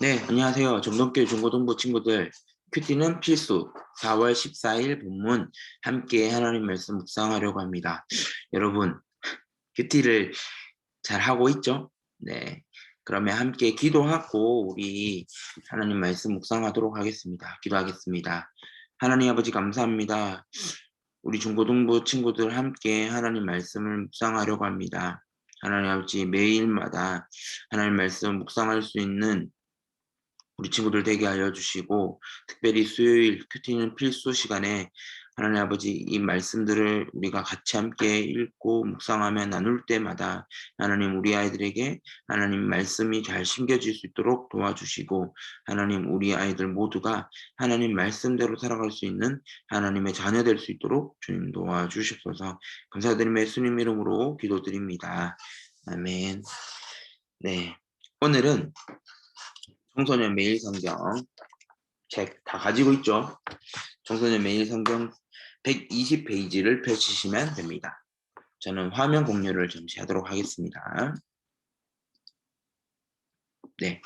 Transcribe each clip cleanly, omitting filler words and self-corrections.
네, 안녕하세요. 정동교 중고등부 친구들. 큐티는 필수. 4월 14일 본문 함께 하나님 말씀 묵상하려고 합니다. 여러분, 큐티를 잘 하고 있죠? 네. 그러면 함께 기도하고 우리 하나님 말씀 묵상하도록 하겠습니다. 기도하겠습니다. 하나님 아버지 감사합니다. 우리 중고등부 친구들 함께 하나님 말씀을 묵상하려고 합니다. 하나님 아버지 매일마다 하나님 말씀 묵상할 수 있는 우리 친구들 되게 알려주시고, 특별히 수요일 큐티는 필수 시간에 하나님 아버지 이 말씀들을 우리가 같이 함께 읽고 묵상하며 나눌 때마다 하나님 우리 아이들에게 하나님 말씀이 잘 심겨질 수 있도록 도와주시고, 하나님 우리 아이들 모두가 하나님 말씀대로 살아갈 수 있는 하나님의 자녀 될 수 있도록 주님 도와주시옵소서. 감사드리며 예수님 이름으로 기도드립니다. 아멘. 네. 오늘은 청소년 매일 성경 책 다 가지고 있죠? 청소년 매일 성경 120페이지를 펼치시면 됩니다. 저는 화면 공유를 잠시 하도록 하겠습니다. 네.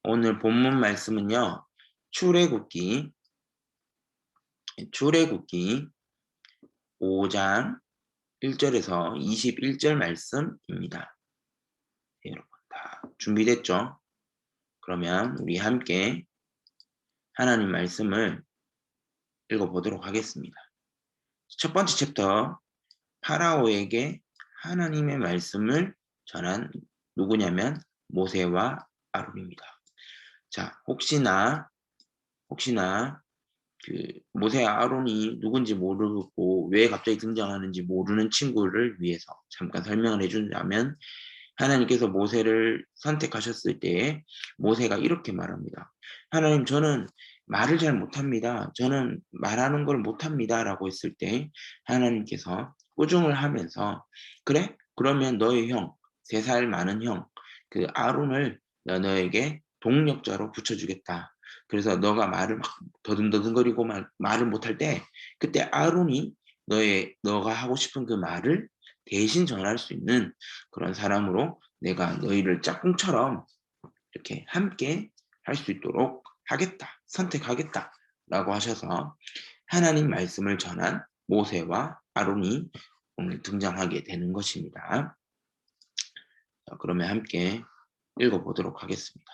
오늘 본문 말씀은요. 출애굽기 5장 1절에서 21절 말씀입니다. 네, 여러분 다 준비됐죠? 그러면 우리 함께 하나님 말씀을 읽어보도록 하겠습니다. 첫 번째 챕터, 파라오에게 하나님의 말씀을 전한 누구냐면 모세와 아론입니다. 자, 혹시나 그 모세와 아론이 누군지 모르고 왜 갑자기 등장하는지 모르는 친구를 위해서 잠깐 설명을 해준다면, 하나님께서 모세를 선택하셨을 때에 모세가 이렇게 말합니다. 하나님, 저는 말을 잘 못합니다. 저는 말하는 걸 못합니다. 라고 했을 때 하나님께서 꾸중을 하면서, 그래? 그러면 너의 형, 3살 많은 형, 그 아론을 너에게 동력자로 붙여주겠다. 그래서 너가 말을 막 더듬더듬거리고 말을 못할 때, 그때 아론이 너가 하고 싶은 그 말을 대신 전할 수 있는 그런 사람으로 내가 너희를 짝꿍처럼 이렇게 함께 할 수 있도록 하겠다, 선택하겠다 라고 하셔서 하나님 말씀을 전한 모세와 아론이 오늘 등장하게 되는 것입니다. 자, 그러면 함께 읽어보도록 하겠습니다.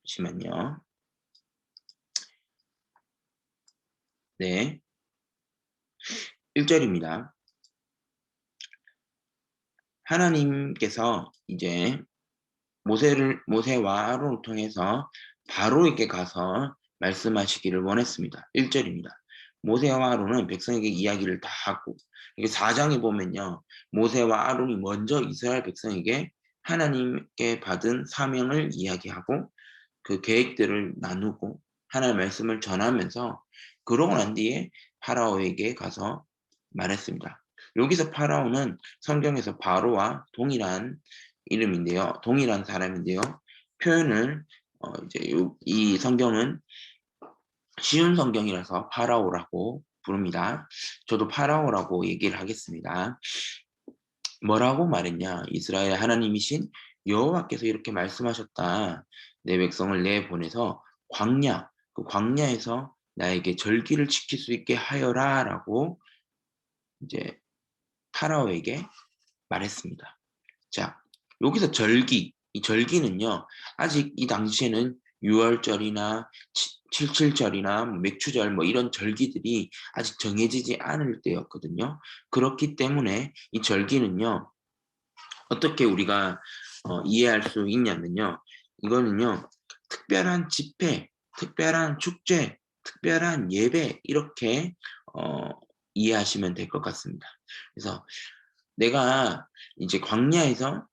잠시만요. 네, 1절입니다. 하나님께서 이제 모세와 아론을 통해서 바로에게 가서 말씀하시기를 원했습니다. 1절입니다. 모세와 아론은 백성에게 이야기를 다 하고, 이게 4장에 보면요, 모세와 아론이 먼저 이스라엘 백성에게 하나님께 받은 사명을 이야기하고 그 계획들을 나누고 하나님의 말씀을 전하면서, 그러고 난 뒤에 파라오에게 가서 말했습니다. 여기서 파라오는 성경에서 바로와 동일한 이름인데요, 동일한 사람인데요, 표현을 이제 이 성경은 쉬운 성경이라서 파라오라고 부릅니다. 저도 파라오라고 얘기를 하겠습니다. 뭐라고 말했냐? 이스라엘 하나님이신 여호와께서 이렇게 말씀하셨다. 내 백성을 내보내서 그 광야에서 나에게 절기를 지킬 수 있게 하여라라고 이제 파라오에게 말했습니다. 자, 여기서 이 절기는요, 아직 이 당시에는 6월절이나 77절이나 맥추절 이런 절기들이 아직 정해지지 않을 때였거든요. 그렇기 때문에 이 절기는요, 어떻게 우리가 이해할 수 있냐면요, 이거는요, 특별한 집회, 특별한 축제, 특별한 예배, 이렇게 이해하시면 될 것 같습니다. 그래서 내가 이제 광야에서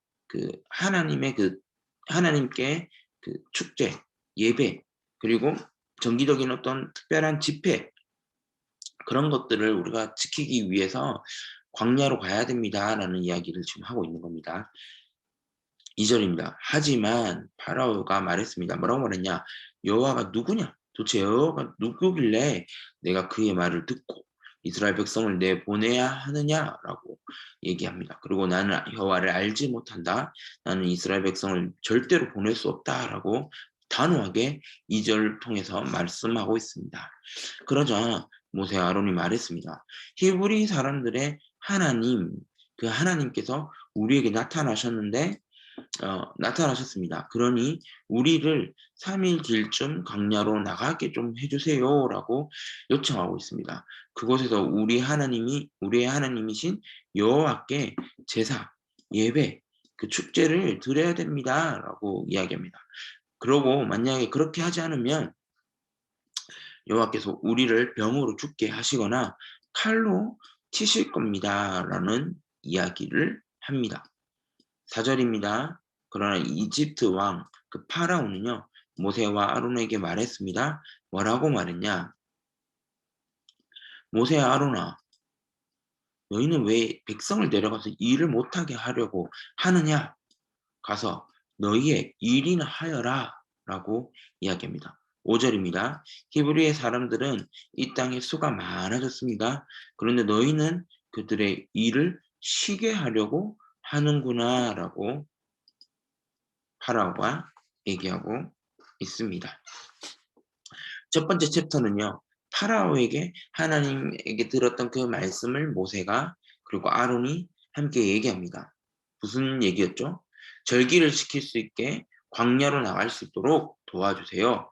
하나님께 그 축제, 예배, 그리고 정기적인 어떤 특별한 집회, 그런 것들을 우리가 지키기 위해서 광야로 가야 됩니다라는 이야기를 지금 하고 있는 겁니다. 2절입니다. 하지만 파라오가 말했습니다. 뭐라고 말했냐? 여호와가 누구냐? 도대체 여호와가 누구길래 내가 그의 말을 듣고 이스라엘 백성을 내보내야 하느냐라고 얘기합니다. 그리고 나는 여호와를 알지 못한다. 나는 이스라엘 백성을 절대로 보낼 수 없다라고 단호하게 2절 통해서 말씀하고 있습니다. 그러자 모세와 아론이 말했습니다. 히브리 사람들의 하나님, 그 하나님께서 우리에게 나타나셨습니다. 그러니 우리를 3일 길쯤 광야로 나가게 좀 해주세요라고 요청하고 있습니다. 그곳에서 우리의 하나님이신 여호와께 제사, 예배, 그 축제를 드려야 됩니다라고 이야기합니다. 그러고 만약에 그렇게 하지 않으면 여호와께서 우리를 병으로 죽게 하시거나 칼로 치실 겁니다라는 이야기를 합니다. 4절입니다. 그러나 이집트 왕 그 파라오는요 모세와 아론에게 말했습니다. 뭐라고 말했냐? 모세와 아론아, 너희는 왜 백성을 데려가서 일을 못하게 하려고 하느냐? 가서 너희의 일이나 하여라 라고 이야기합니다. 5절입니다. 히브리의 사람들은 이 땅에 수가 많아졌습니다. 그런데 너희는 그들의 일을 쉬게 하려고 하는구나 라고 파라오가 얘기하고 있습니다. 첫 번째 챕터는요. 파라오에게 하나님에게 들었던 그 말씀을 모세가 그리고 아론이 함께 얘기합니다. 무슨 얘기였죠? 절기를 지킬 수 있게 광야로 나갈 수 있도록 도와주세요.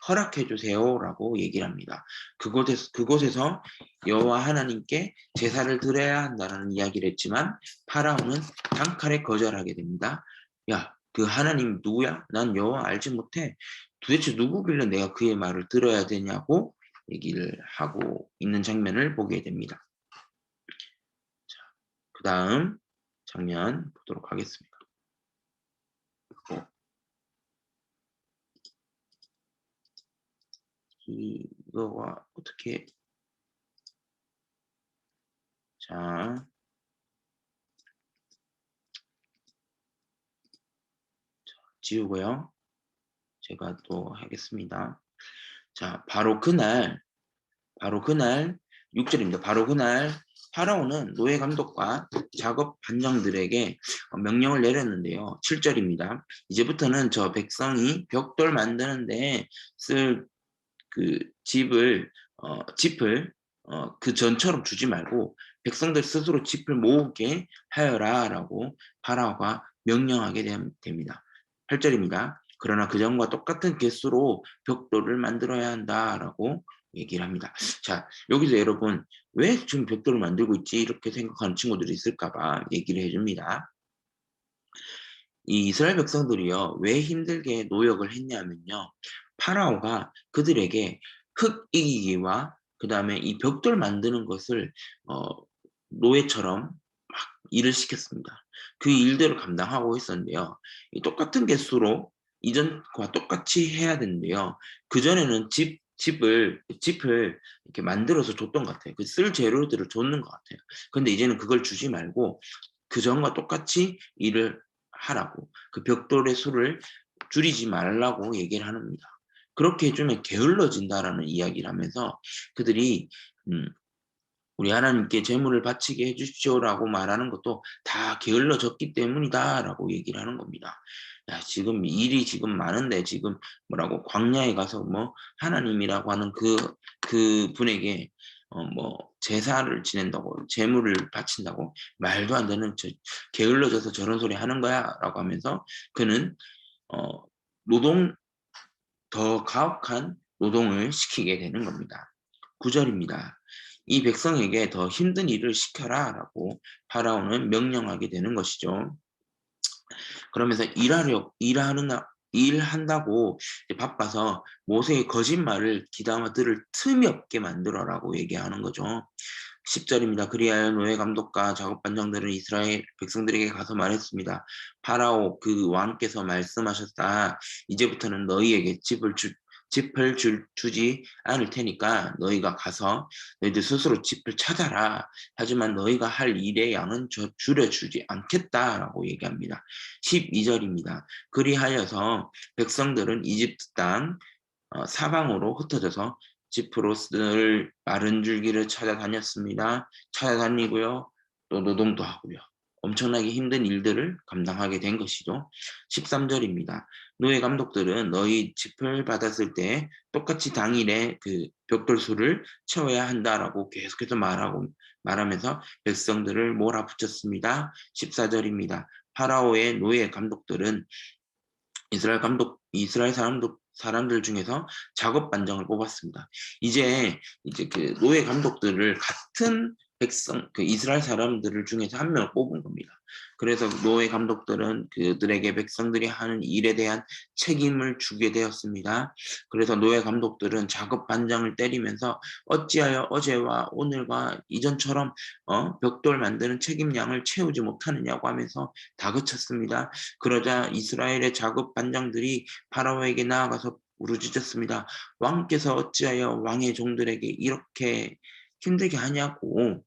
허락해 주세요라고 얘기를 합니다. 그곳에서 여호와 하나님께 제사를 드려야 한다는 이야기를 했지만 파라오는 단칼에 거절하게 됩니다. 야, 그 하나님 누구야? 난 여호와 알지 못해. 도대체 누구길래 내가 그의 말을 들어야 되냐고 얘기를 하고 있는 장면을 보게 됩니다. 자, 그 다음 장면 보도록 하겠습니다. 이거가 어떻게 자 지우고요. 제가 또 하겠습니다. 자, 바로 그날 6절입니다. 바로 그날 파라오는 노예 감독과 작업 반장들에게 명령을 내렸는데요. 7절입니다. 이제부터는 저 백성이 벽돌 만드는데 쓸 그 짚을 그 전처럼 주지 말고 백성들 스스로 짚을 모으게 하여라라고 파라오가 명령하게 됩니다. 8절입니다. 그러나 그전과 똑같은 개수로 벽돌을 만들어야 한다라고 얘기를 합니다. 자, 여기서 여러분 왜 지금 벽돌을 만들고 있지? 이렇게 생각하는 친구들이 있을까 봐 얘기를 해줍니다. 이 이스라엘 백성들이요. 왜 힘들게 노역을 했냐면요. 파라오가 그들에게 흙 이기기와 그다음에 이 벽돌 만드는 것을 노예처럼 막 일을 시켰습니다. 그 일들을 감당하고 있었는데요. 이 똑같은 개수로 이전과 똑같이 해야 되는데요. 그전에는 짚을 이렇게 만들어서 줬던 것 같아요. 그 쓸 재료들을 줬는 것 같아요. 근데 이제는 그걸 주지 말고 그전과 똑같이 일을 하라고 그 벽돌의 수를 줄이지 말라고 얘기를 합니다. 그렇게 해주면 게을러진다라는 이야기를 하면서 그들이 우리 하나님께 제물을 바치게 해주십시오라고 말하는 것도 다 게을러졌기 때문이다라고 얘기를 하는 겁니다. 야, 지금 일이 지금 많은데 지금 뭐라고 광야에 가서 뭐 하나님이라고 하는 그 분에게 제사를 지낸다고 제물을 바친다고 말도 안 되는 게을러져서 저런 소리 하는 거야라고 하면서 그는 노동 더 가혹한 노동을 시키게 되는 겁니다. 9절입니다. 이 백성에게 더 힘든 일을 시켜라라고 파라오는 명령하게 되는 것이죠. 그러면서 일한다고 바빠서 모세의 거짓말을 귀담아 들을 틈이 없게 만들어라고 얘기하는 거죠. 10절입니다. 그리하여 노예 감독과 작업 반장들은 이스라엘 백성들에게 가서 말했습니다. 파라오 그 왕께서 말씀하셨다. 이제부터는 너희에게 짚을 주지 않을 테니까 너희가 가서 너희들 스스로 짚을 찾아라. 하지만 너희가 할 일의 양은 줄여주지 않겠다라고 얘기합니다. 12절입니다. 그리하여서 백성들은 이집트 땅 사방으로 흩어져서 지프로스를 마른 줄기를 찾아다녔습니다. 찾아다니고요. 또 노동도 하고요. 엄청나게 힘든 일들을 감당하게 된 것이죠. 13절입니다. 노예 감독들은 너희 짚을 받았을 때 똑같이 당일에 그 벽돌수를 채워야 한다라고 계속해서 말하면서 백성들을 몰아붙였습니다. 14절입니다. 파라오의 노예 감독들은 이스라엘 사람들 중에서 작업 반장을 뽑았습니다. 이제 그 노예 감독들을 같은 그 이스라엘 사람들을 중에서 한 명을 뽑은 겁니다. 그래서 노예 감독들은 그들에게 백성들이 하는 일에 대한 책임을 주게 되었습니다. 그래서 노예 감독들은 작업 반장을 때리면서 어찌하여 어제와 오늘과 이전처럼 벽돌 만드는 책임량을 채우지 못하느냐고 하면서 다그쳤습니다. 그러자 이스라엘의 작업 반장들이 파라오에게 나아가서 부르짖었습니다. 왕께서 어찌하여 왕의 종들에게 이렇게 힘들게 하냐고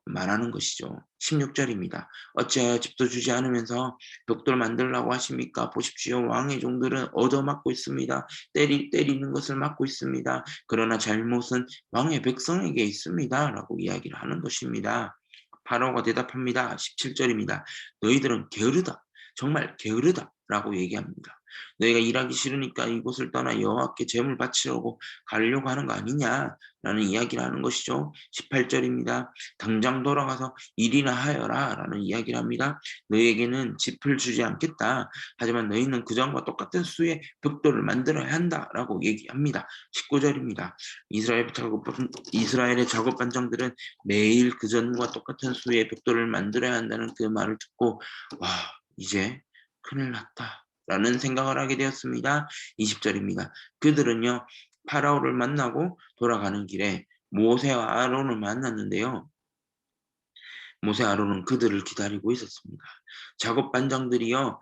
말하는 것이죠. 16절입니다. 어찌하여 집도 주지 않으면서 벽돌 만들라고 하십니까? 보십시오. 왕의 종들은 얻어맞고 있습니다. 때리는 것을 막고 있습니다. 그러나 잘못은 왕의 백성에게 있습니다. 라고 이야기를 하는 것입니다. 파라오가 대답합니다. 17절입니다. 너희들은 게으르다. 정말 게으르다. 라고 얘기합니다. 너희가 일하기 싫으니까 이곳을 떠나 여호와께 제물 바치려고 가려고 하는 거 아니냐? 라는 이야기를 하는 것이죠. 18절입니다. 당장 돌아가서 일이나 하여라. 라는 이야기를 합니다. 너희에게는 짚을 주지 않겠다. 하지만 너희는 그전과 똑같은 수의 벽돌을 만들어야 한다. 라고 얘기합니다. 19절입니다. 이스라엘의 작업 반장들은 매일 그전과 똑같은 수의 벽돌을 만들어야 한다는 그 말을 듣고 와 이제 큰일 났다 라는 생각을 하게 되었습니다. 20절입니다. 그들은요 파라오를 만나고 돌아가는 길에 모세와 아론을 만났는데요. 모세 아론은 그들을 기다리고 있었습니다. 작업 반장들이요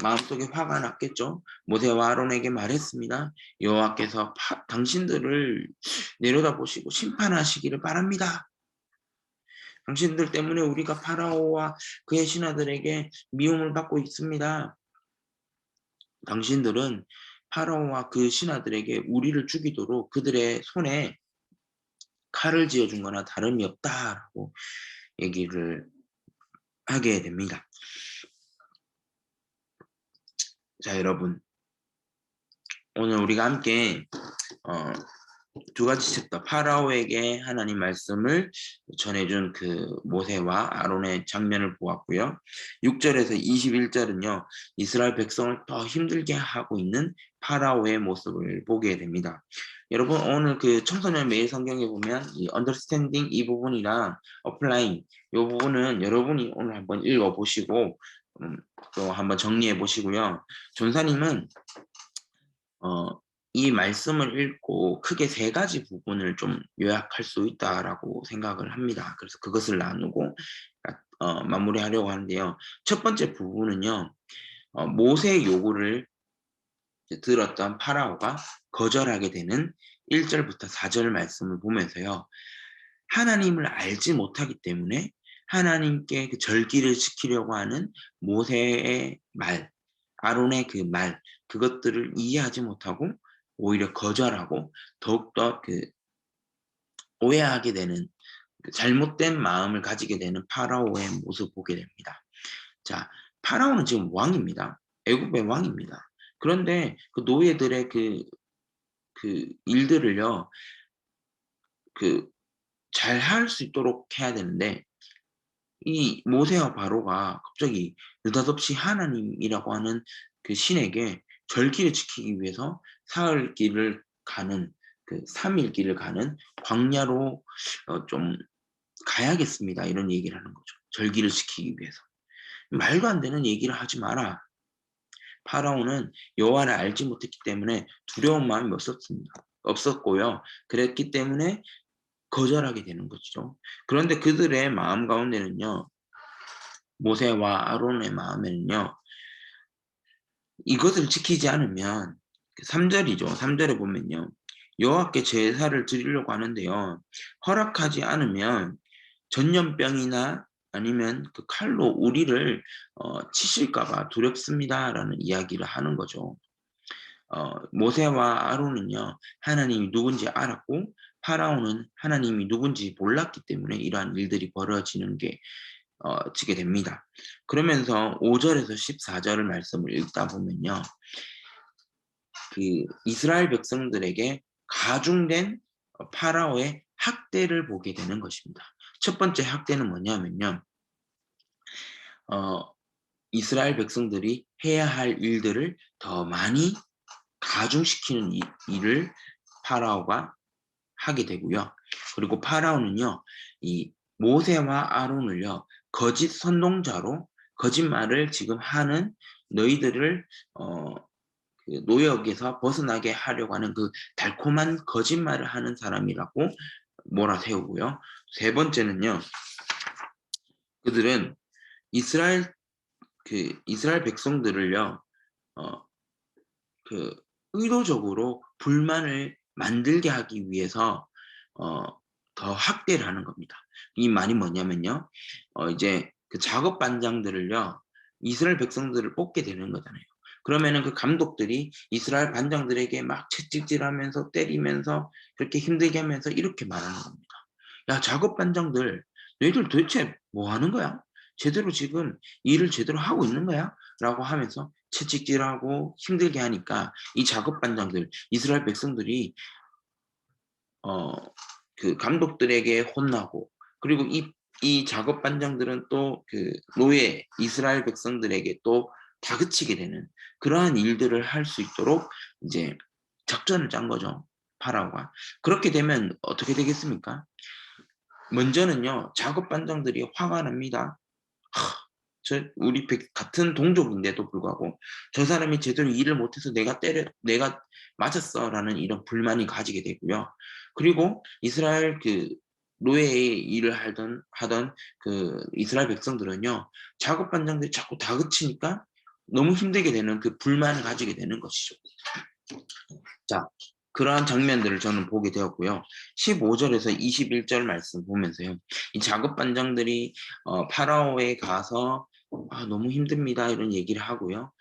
마음속에 화가 났겠죠. 모세와 아론에게 말했습니다. 여호와께서 당신들을 내려다보시고 심판하시기를 바랍니다. 당신들 때문에 우리가 파라오와 그의 신하들에게 미움을 받고 있습니다. 당신들은 파라오와 그 신하들에게 우리를 죽이도록 그들의 손에 칼을 쥐어준 거나 다름이 없다라고 얘기를 하게 됩니다. 자, 여러분. 오늘 우리가 함께 두 가지 챕터 파라오에게 하나님 말씀을 전해준 그 모세와 아론의 장면을 보았고요. 6절에서 21절은요. 이스라엘 백성을 더 힘들게 하고 있는 파라오의 모습을 보게 됩니다. 여러분 오늘 그 청소년 매일 성경에 보면 이 understanding 이 부분이랑 applying 이 부분은 여러분이 오늘 한번 읽어보시고 또 한번 정리해 보시고요. 전사님은 이 말씀을 읽고 크게 세 가지 부분을 좀 요약할 수 있다라고 생각을 합니다. 그래서 그것을 나누고 마무리하려고 하는데요. 첫 번째 부분은요. 모세의 요구를 들었던 파라오가 거절하게 되는 1절부터 4절 말씀을 보면서요. 하나님을 알지 못하기 때문에 하나님께 그 절기를 지키려고 하는 모세의 말, 아론의 그 말, 그것들을 이해하지 못하고 오히려 거절하고 더욱더 그 오해하게 되는 그 잘못된 마음을 가지게 되는 파라오의 모습을 보게 됩니다. 자, 파라오는 지금 왕입니다. 애굽의 왕입니다. 그런데 그 노예들의 그 일들을요, 잘 할 수 있도록 해야 되는데, 이 모세와 바로가 갑자기 느닷없이 하나님이라고 하는 그 신에게 절기를 지키기 위해서 사흘 길을 가는 그 3일 길을 가는 광야로 좀 가야겠습니다. 이런 얘기를 하는 거죠. 절기를 지키기 위해서. 말도 안 되는 얘기를 하지 마라. 파라오는 여호와를 알지 못했기 때문에 두려운 마음이 없었고요. 그랬기 때문에 거절하게 되는 거죠. 그런데 그들의 마음 가운데는요. 모세와 아론의 마음에는요. 이것을 지키지 않으면 3절이죠. 3절에 보면요. 여호와께 제사를 드리려고 하는데요. 허락하지 않으면 전염병이나 아니면 그 칼로 우리를 치실까 봐 두렵습니다라는 이야기를 하는 거죠. 모세와 아론은요 하나님이 누군지 알았고 파라오는 하나님이 누군지 몰랐기 때문에 이러한 일들이 벌어지는 게 지게 됩니다. 그러면서 5절에서 14절을 말씀을 읽다 보면요. 그 이스라엘 백성들에게 가중된 파라오의 학대를 보게 되는 것입니다. 첫 번째 학대는 뭐냐면요. 어 이스라엘 백성들이 해야 할 일들을 더 많이 가중시키는 일을 파라오가 하게 되고요. 그리고 파라오는요. 이 모세와 아론을요. 거짓 선동자로 거짓말을 지금 하는 너희들을 그 노역에서 벗어나게 하려고 하는 그 달콤한 거짓말을 하는 사람이라고 몰아세우고요. 세 번째는요. 그들은 이스라엘 이스라엘 백성들을요. 어 그 의도적으로 불만을 만들게 하기 위해서 어 더 학대를 하는 겁니다. 이 말이 뭐냐면요. 이제 그 작업 반장들을요. 이스라엘 백성들을 뽑게 되는 거잖아요. 그러면은 그 감독들이 이스라엘 반장들에게 막 채찍질하면서 때리면서 그렇게 힘들게 하면서 이렇게 말하는 겁니다. "야 작업 반장들 너희들 도대체 뭐 하는 거야? 제대로 지금 일을 제대로 하고 있는 거야?" 라고 하면서 채찍질하고 힘들게 하니까 이 작업 반장들 이스라엘 백성들이 어 그 감독들에게 혼나고 그리고 이 작업 반장들은 또 그 노예 이스라엘 백성들에게 또 다그치게 되는 그러한 일들을 할 수 있도록 이제 작전을 짠 거죠, 파라오가. 그렇게 되면 어떻게 되겠습니까? 먼저는요. 작업 반장들이 화가 납니다. 우리 같은 동족인데도 불구하고 '저 사람이 제대로 일을 못해서 내가 맞았어.'라는 이런 불만이 가지게 되고요. 그리고 이스라엘 그 노예의 일을 하던 그 이스라엘 백성들은요. 작업 반장들이 자꾸 다그치니까 너무 힘들게 되는 그 불만을 가지게 되는 것이죠. 자, 그러한 장면들을 저는 보게 되었고요. 15 절에서 21절 말씀 보면서요. 이 작업 반장들이 파라오에 가서 "아 너무 힘듭니다." 이런 얘기를 하고요.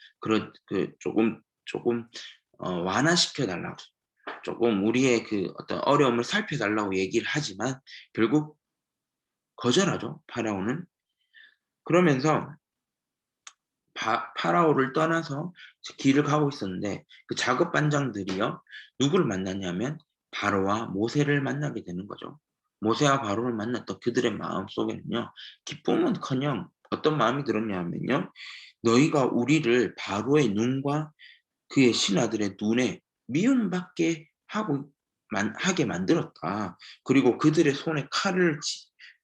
조금 완화시켜 달라고 조금 우리의 그 어떤 어려움을 살펴 달라고 얘기를 하지만 결국 거절하죠, 파라오는. 그러면서 파라오를 떠나서 길을 가고 있었는데 그 작업 반장들이요. 누구를 만났냐면 바로와 모세를 만나게 되는 거죠. 모세와 바로를 만났던 그들의 마음속에는요. 기쁨은커녕 어떤 마음이 들었냐면요. "너희가 우리를 바로의 눈과 그의 신하들의 눈에 미움받게 하게 만들었다. 그리고 그들의 손에 칼을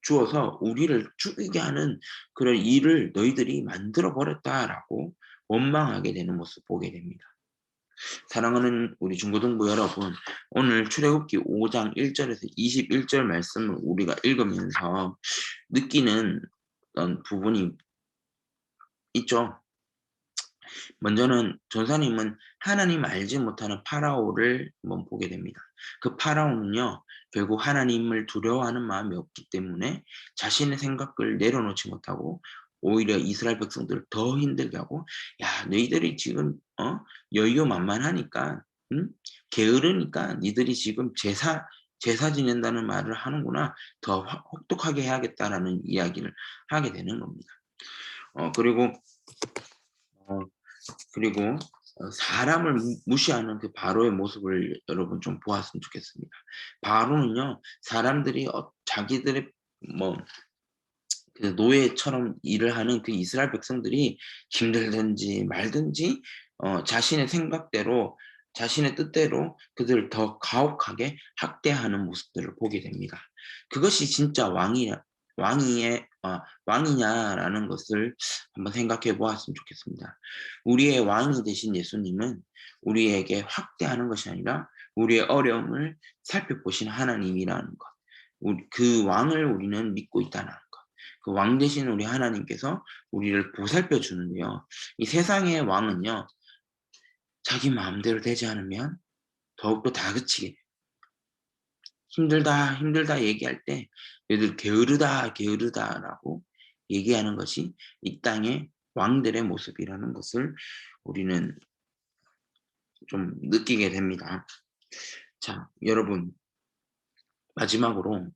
주어서 우리를 죽이게 하는 그런 일을 너희들이 만들어 버렸다."라고 원망하게 되는 모습 보게 됩니다. 사랑하는 우리 중고등부 여러분, 오늘 출애굽기 5장 1 절에서 21절 말씀을 우리가 읽으면서 느끼는 어떤 부분이 있죠. 먼저는 전사님은 하나님 알지 못하는 파라오를 한번 보게 됩니다. 그 파라오는요. 결국 하나님을 두려워하는 마음이 없기 때문에 자신의 생각을 내려놓지 못하고 오히려 이스라엘 백성들을 더 힘들게 하고 "야 너희들이 지금 여유만만하니까 응? 게으르니까 니들이 지금 제사 지낸다는 말을 하는구나. 더 혹독하게 해야겠다."라는 이야기를 하게 되는 겁니다. 그리고 어 그리고 사람을 무시하는 그 바로의 모습을 여러분 좀 보았으면 좋겠습니다. 바로는요. 사람들이 자기들의 뭐 그 노예처럼 일을 하는 그 이스라엘 백성들이 힘들든지 말든지 자신의 생각대로 자신의 뜻대로 그들을 더 가혹하게 학대하는 모습들을 보게 됩니다. 그것이 진짜 왕이냐라는 것을 한번 생각해 보았으면 좋겠습니다. 우리의 왕이 되신 예수님은 우리에게 확대하는 것이 아니라 우리의 어려움을 살펴보신 하나님이라는 것. 그 왕을 우리는 믿고 있다는 것. 그 왕 되신 우리 하나님께서 우리를 보살펴 주는데요. 이 세상의 왕은요. 자기 마음대로 되지 않으면 더욱더 다그치게 돼요. "힘들다, 힘들다." 얘기할 때 얘들 "게으르다, 게으르다."라고 얘기하는 것이 이 땅의 왕들의 모습이라는 것을 우리는 좀 느끼게 됩니다. 자, 여러분 마지막으로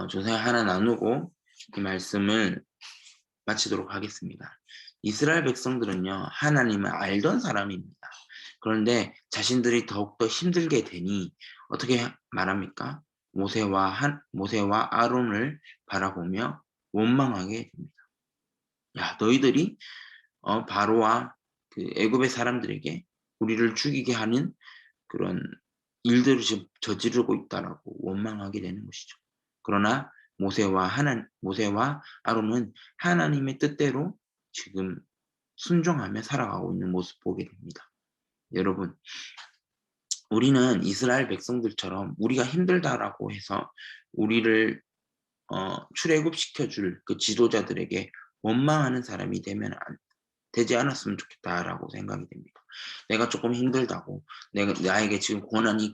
조사 하나 나누고 이 말씀을 마치도록 하겠습니다. 이스라엘 백성들은요, 하나님을 알던 사람입니다. 그런데 자신들이 더욱더 힘들게 되니 어떻게 말합니까? 모세와 아론을 바라보며 원망하게 됩니다. 야, 너희들이 바로와 그 애굽의 사람들에게 우리를 죽이게 하는 그런 일들을 지금 저지르고 있다라고 원망하게 되는 것이죠. 그러나 모세와 아론은 하나님의 뜻대로 지금 순종하며 살아가고 있는 모습 보게 됩니다. 여러분, 우리는 이스라엘 백성들처럼 우리가 힘들다라고 해서 우리를 출애굽시켜 줄 그 지도자들에게 원망하는 사람이 되지 않았으면 좋겠다라고 생각이 됩니다. 내가 조금 힘들다고, 나에게 지금 고난이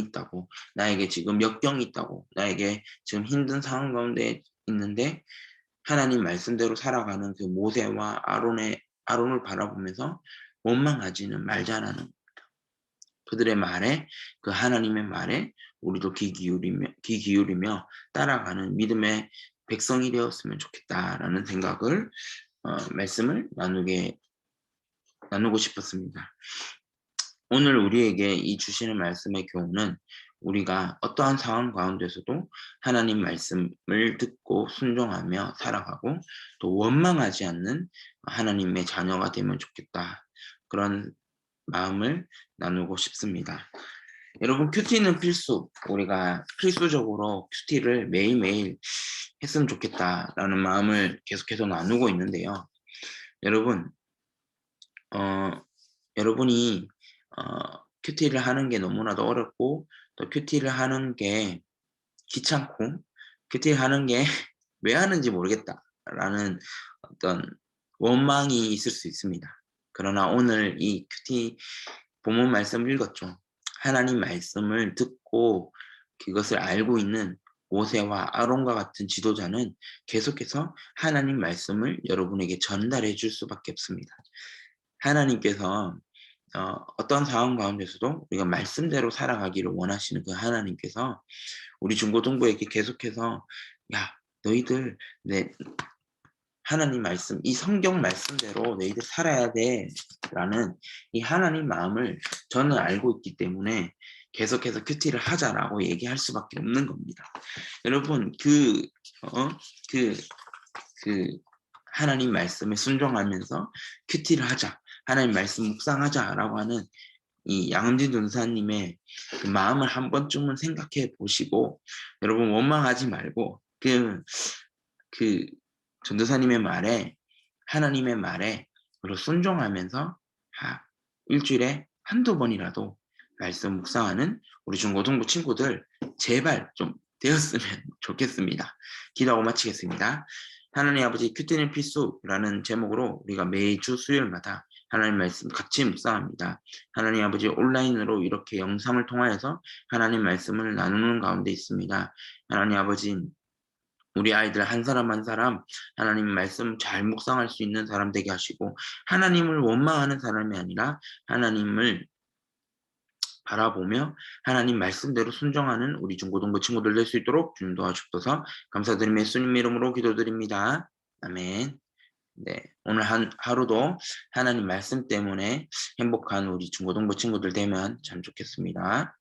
있다고, 나에게 지금 역경이 있다고, 나에게 지금 힘든 상황 가운데 있는데 하나님 말씀대로 살아가는 그 모세와 아론을 바라보면서 원망하지는 말자라는 겁니다. 그들의 말에, 그 하나님의 말에 우리도 귀 기울이며 따라가는 믿음의 백성이 되었으면 좋겠다라는 생각을 말씀을 나누고 싶었습니다. 오늘 우리에게 이 주시는 말씀의 교훈은 우리가 어떠한 상황 가운데서도 하나님 말씀을 듣고 순종하며 살아가고 또 원망하지 않는 하나님의 자녀가 되면 좋겠다. 그런 마음을 나누고 싶습니다. 여러분, 큐티는 우리가 필수적으로 큐티를 매일매일 했으면 좋겠다라는 마음을 계속해서 나누고 있는데요. 여러분, 여러분이 큐티를 하는 게 너무나도 어렵고 또 큐티를 하는 게 귀찮고 큐티를 하는 게 왜 하는지 모르겠다라는 어떤 원망이 있을 수 있습니다. 그러나 오늘 이 큐티 본문 말씀을 읽었죠. 하나님 말씀을 듣고 그것을 알고 있는 모세와 아론과 같은 지도자는 계속해서 하나님 말씀을 여러분에게 전달해 줄 수밖에 없습니다. 하나님께서 어떤 상황 가운데서도 우리가 말씀대로 살아가기를 원하시는 그 하나님께서 우리 중고등부에게 계속해서 야, 너희들 내 하나님 말씀, 이 성경 말씀대로 너희들 살아야 돼라는 이 하나님 마음을 저는 알고 있기 때문에 계속해서 큐티를 하자라고 얘기할 수밖에 없는 겁니다. 여러분, 그 하나님 말씀에 순종하면서 큐티를 하자, 하나님 말씀 묵상하자라고 하는 이 양은진 전사님의 그 마음을 한 번쯤은 생각해 보시고, 여러분 원망하지 말고 그 전도사님의 말에, 하나님의 말에 순종하면서 일주일에 한두 번이라도 말씀 묵상하는 우리 중고등부 친구들 제발 좀 되었으면 좋겠습니다. 기도하고 마치겠습니다. 하나님 아버지, 큐티는 필수라는 제목으로 우리가 매주 수요일마다 하나님 말씀 같이 묵상합니다. 하나님 아버지, 온라인으로 이렇게 영상을 통하여서 하나님 말씀을 나누는 가운데 있습니다. 하나님 아버지, 우리 아이들 한 사람 한 사람 하나님 말씀 잘 묵상할 수 있는 사람 되게 하시고, 하나님을 원망하는 사람이 아니라 하나님을 바라보며 하나님 말씀대로 순종하는 우리 중고등부 친구들 될 수 있도록 주님 도와주옵소서. 감사드리며 예수님 이름으로 기도드립니다. 아멘. 네, 오늘 하루도 하나님 말씀 때문에 행복한 우리 중고등부 친구들 되면 참 좋겠습니다.